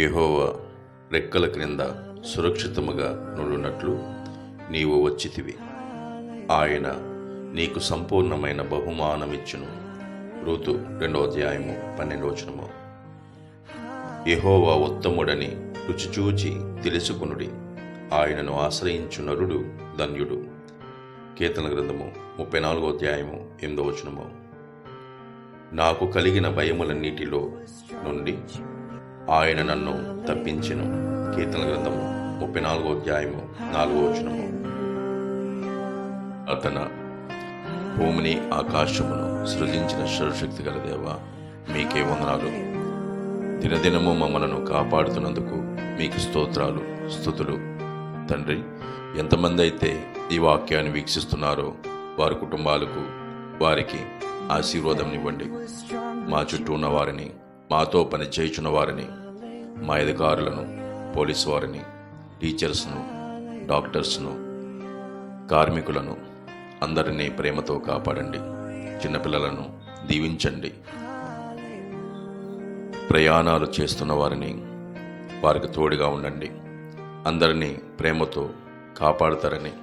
యెహోవా రెక్కల క్రింద సురక్షితముగా నుండునట్లు నీవు వచ్చితివి. ఆయన నీకు సంపూర్ణమైన బహుమానమిచ్చును. రూతు 2వ అధ్యాయము 12వ వచనము. యెహోవా ఉత్తముడని రుచిచూచి తెలుసుకొనుడి. ఆయనను ఆశ్రయించు నరుడు ధన్యుడు. కీర్తన గ్రంథము 34వ అధ్యాయము 8వ వచనము. నాకు కలిగిన భయములన్నిటిలో నుండి ఆయన నన్ను తప్పించెను. కీర్తన గ్రంథము 34వ అధ్యాయము 4వ వచనము. అతన భూమిని ఆకాశమును సృజించిన సర్వశక్తి గల దేవా, మీకే వందనాలు. దినదినము మమ్మలను కాపాడుతున్నందుకు మీకు స్తోత్రాలు, స్తుతులు. తండ్రి, ఎంతమంది అయితే ఈ వాక్యాన్ని వీక్షిస్తున్నారో వారి కుటుంబాలకు, వారికి ఆశీర్వాదం ఇవ్వండి. మా చుట్టూ ఉన్న వారిని, మాతో పని చేయుచున్న వారిని, మా అధికారులను, పోలీసు వారిని, టీచర్స్ను, డాక్టర్స్ను, కార్మికులను అందరినీ ప్రేమతో కాపాడండి. చిన్నపిల్లలను దీవించండి. ప్రయాణాలు చేస్తున్న వారిని, వారికి తోడుగా ఉండండి. అందరినీ ప్రేమతో కాపాడుతారని